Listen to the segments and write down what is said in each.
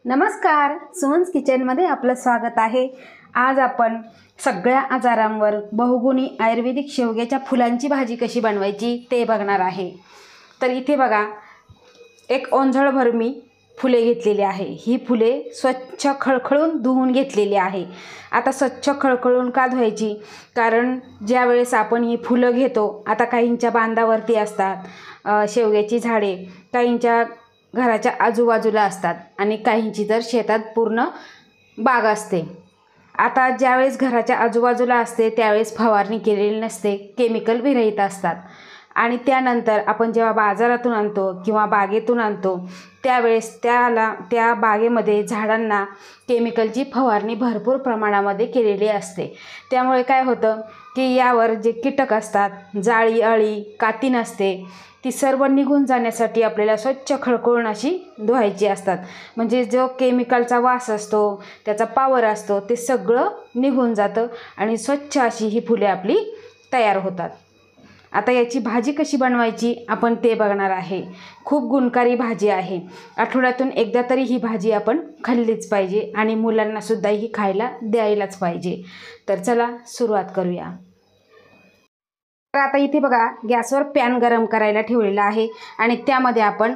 नमस्कार, सुमन्स किचनमध्ये आपलं स्वागत आहे। आज आपण सगळ्या आजारांवर बहुगुणी आयुर्वेदिक शेवग्याच्या फुलांची भाजी कशी बनवायची ते बघणार आहे। तर इथे बघा, एक ओंजळभर मी फुले घेतलेली आहे। ही फुले स्वच्छ खळखळून धुवून घेतलेली आहे। आता स्वच्छ खळखळून का धुवायची? कारण ज्या वेळेस आपण ही फुलं घेतो, आता काहींच्या बांधावरती असतात शेवग्याची झाडे, काहींच्या घराच्या आजूबाजूला असतात आणि काहींची तर शेतात पूर्ण बाग असते। आता ज्यावेळेस घराच्या आजूबाजूला असते त्यावेळेस फवारणी केलेली नसते, केमिकल विरहित असतात आणि त्यानंतर आपण जेव्हा बाजारातून आणतो किंवा बागेतून आणतो त्यावेळेस त्या बागेमध्ये झाडांना केमिकलची फवारणी भरपूर प्रमाणामध्ये केलेली असते। त्यामुळे काय होतं की यावर जे कीटक असतात, जाळी, अळी, कातीन असते, ती सर्व निघून जाण्यासाठी आपल्याला स्वच्छ खळखळून अशी धुवायची असतात। म्हणजे जो केमिकलचा वास असतो, त्याचा पावर असतो, ते सगळं निघून जातं आणि स्वच्छ अशी ही फुले आपली तयार होतात। आता याची भाजी कशी बनवायची आपण ते बघणार आहे। खूप गुणकारी भाजी आहे। आठवड्यातून एकदा तरी ही भाजी आपण खाल्लीच पाहिजे आणि मुलांनासुद्धा ही खायला द्यायलाच पाहिजे। तर चला सुरुवात करूया। तर आता इथे बघा, गॅसवर पॅन गरम करायला ठेवलेला आहे आणि त्यामध्ये आपण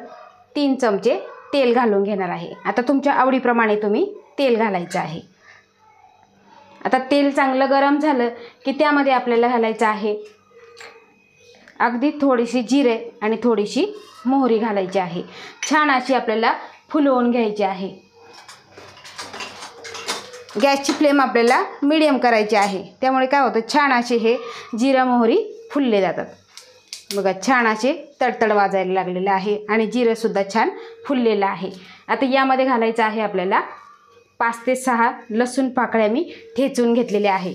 3 चमचे तेल घालून घेणार आहे। आता तुमच्या आवडीप्रमाणे तुम्ही तेल घालायचं आहे। आता तेल चांगलं गरम झालं की त्यामध्ये आपल्याला घालायचं आहे अगदी थोडीशी जिरे आणि थोडीशी मोहरी घालायची आहे। छान अशी आपल्याला फुलवून घ्यायची आहे। गॅसची फ्लेम आपल्याला मीडियम करायची आहे। त्यामुळे काय होतं, छान असे हे जिरा मोहरी फुलले जातात। बघा, छान असे तडतड वाजायला लागलेले आहे आणि जिरंसुद्धा छान फुललेलं आहे। आता यामध्ये घालायचं आहे आपल्याला 5 ते 6 लसूण पाकळ्या मी ठेचून घेतलेल्या आहे।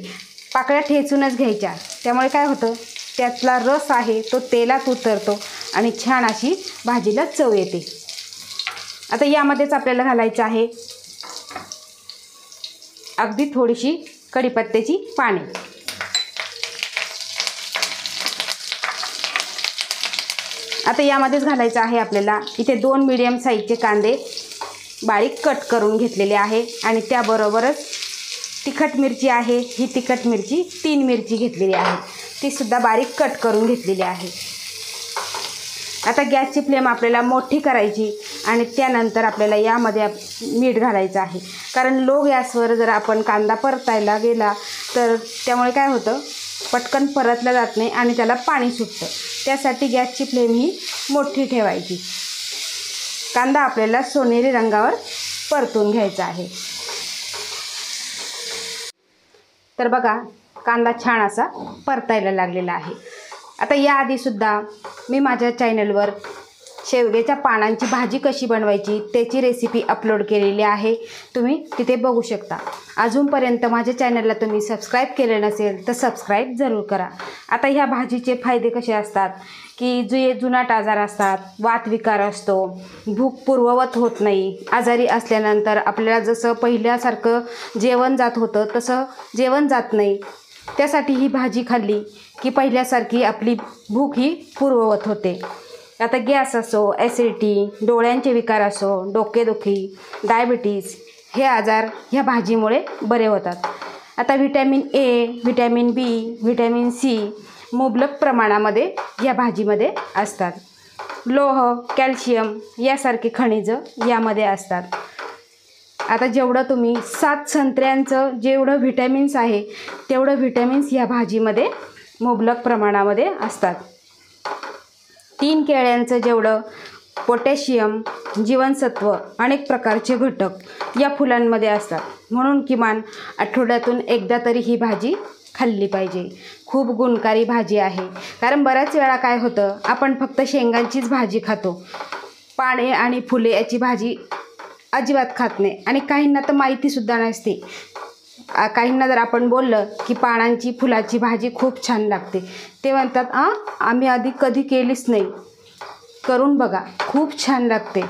पाकळ्या ठेचूनच घ्यायच्या, त्यामुळे काय होतं, त्यातला रस आहे तो तेलात उतरतो आणि छान अशी भाजीला चव येते। आता यामध्येच आपल्याला घालायचं आहे अगदी थोडीशी कढीपत्त्याची पाने। आता यामध्येच घालायचं आहे आपल्याला इथे 2 मीडियम साईजचे कांदे बारीक कट करून घेतलेले आहे आणि त्याबरोबरच तिखट मिरची आहे। ही तिखट मिरची 3 मिरची घेतलेली आहे, ती सुद्धा बारीक कट करून घेतलेली आहे। आता गॅसची फ्लेम आपल्याला मोठी करायची आणि त्यानंतर आपल्याला यामध्ये मीठ घालायचं आहे। कारण लो गॅसवर जर आपण कांदा परतायला गेला तर त्यामुळे काय होतं, पटकन परतला जात नाही आणि त्याला पाणी सुटतं। त्यासाठी गॅसची फ्लेम ही मोठी ठेवायची। कांदा आपल्याला सोनेरी रंगावर परतून घ्यायचा आहे। तर बघा, कांदा छान असा परतायला लागलेला आहे। आता याआधीसुद्धा मी माझ्या चॅनलवर शेवग्याच्या पानांची भाजी कशी बनवायची त्याची रेसिपी अपलोड केलेली आहे, तुम्ही तिथे बघू शकता। अजूनपर्यंत माझ्या चॅनलला तुम्ही सबस्क्राईब केले नसेल तर सबस्क्राईब जरूर करा। आता ह्या भाजीचे फायदे कसे असतात की जे जुनाट आजार असतात, वातविकार असतो, भूक पूर्ववत होत नाही, आजारी असल्यानंतर आपल्याला जसं पहिल्यासारखं जेवण जात होतं तसं जेवण जात नाही, त्यासाठी ही भाजी खाल्ली की पहिल्यासारखी आपली भूक ही पूर्ववत होते। आता गॅस असो, ॲसिडिटी, डोळ्यांचे विकार असो, डोकेदुखी, डायबिटीज, हे आजार ह्या भाजीमुळे बरे होतात। आता vitamin A, vitamin B, vitamin C मुबलक प्रमाणामध्ये या भाजीमध्ये असतात। लोह, कॅल्शियम यासारखे खनिजं यामध्ये असतात। आता जेवढं तुम्ही 7 संत्र्यांचं जेवढं व्हिटॅमिन्स आहे तेवढं व्हिटॅमिन्स या भाजीमध्ये मुबलक प्रमाणामध्ये असतात। 3 केळ्यांचं जेवढं पोटॅशियम, जीवनसत्व, अनेक प्रकारचे घटक या फुलांमध्ये असतात। म्हणून किमान आठवड्यातून एकदा तरी ही भाजी खाल्ली पाहिजे। खूप गुणकारी भाजी आहे। कारण बऱ्याच वेळा काय होतं, आपण फक्त शेंगांचीच भाजी खातो, पाने आणि फुले याची भाजी अजिबात खात नाही आणि काहींना तर माहितीसुद्धा नसते। काहींना जर आपण बोललं की पानांची फुलाची भाजी खूप छान लागते, ते म्हणतात आम्ही आधी कधी केलीच नाही, करून बघा, खूप छान लागते।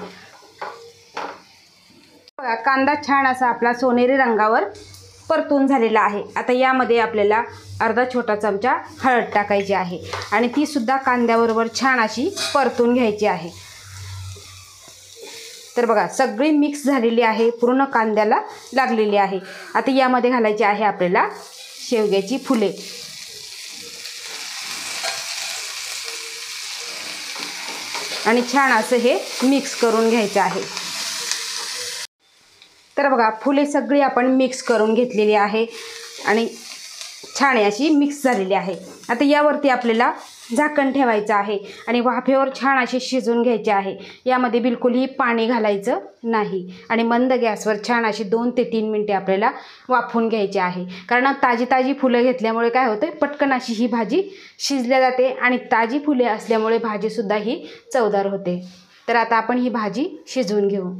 बघा, कांदा छान असा आपला सोनेरी रंगावर परतून झालेला आहे। आता यामध्ये आपल्याला अर्धा छोटा चमचा हळद टाकायची आहे आणि ती सुद्धा कांद्याबरोबर छान अशी परतून घ्यायची आहे। तर बघा सगळी मिक्स झालेली आहे, पूर्ण कांद्याला लागलेली आहे। आता यामध्ये घालायची आहे आपल्याला शेवग्याची फुले। आणि छान असं हे मिक्स करून घ्यायचं आहे। तर बघा फुले सगळी आपण मिक्स करून घेतलेली आहे आणि छान अशी मिक्स झालेली आहे। आता यावरती आपल्याला झाकण ठेवायचं आहे आणि वाफेवर छान अशी शिजवून घ्यायचे आहे। यामध्ये बिलकुलही पाणी घालायचं नाही आणि मंद गॅसवर छान अशी 2 ते 3 मिनिटे आपल्याला वाफवून घ्यायची आहे। कारण ताजी ताजी फुलं घेतल्यामुळे काय होते, पटकन अशी ही भाजी शिजल्या जाते आणि ताजी फुले असल्यामुळे भाजीसुद्धा ही चवदार होते। तर आता आपण ही भाजी शिजवून घेऊ।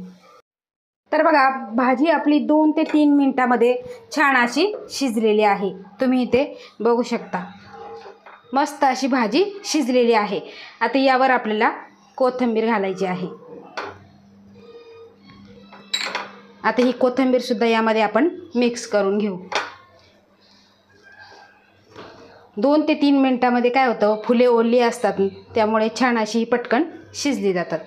तर बघा भाजी आपली 2 ते 3 मिनिटांमध्ये छान अशी शिजलेली आहे। तुम्ही इथे बघू शकता मस्त अशी भाजी शिजलेली आहे। आता यावर आपल्याला कोथिंबीर घालायची आहे। आता ही कोथिंबीर सुद्धा यामध्ये आपण मिक्स करून घेऊ। 2 ते 3 मिनिटांमध्ये काय होतं, फुले ओली असतात त्यामुळे छान अशी पटकन शिजली जातात।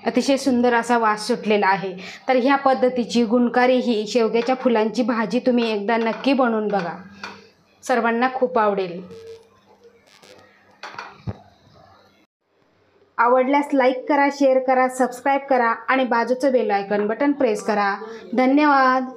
अतिशय सुंदर असा वास सुटलेला आहे। तर ह्या पद्धतीची गुणकारी ही शेवग्याच्या फुलांची भाजी तुम्ही एकदा नक्की बनवून बघा, सर्वांना खूप आवडेल। आवडल्यास लाईक करा, शेअर करा, सबस्क्राईब करा आणि बाजूचं बेल आयकॉन बटन प्रेस करा। धन्यवाद।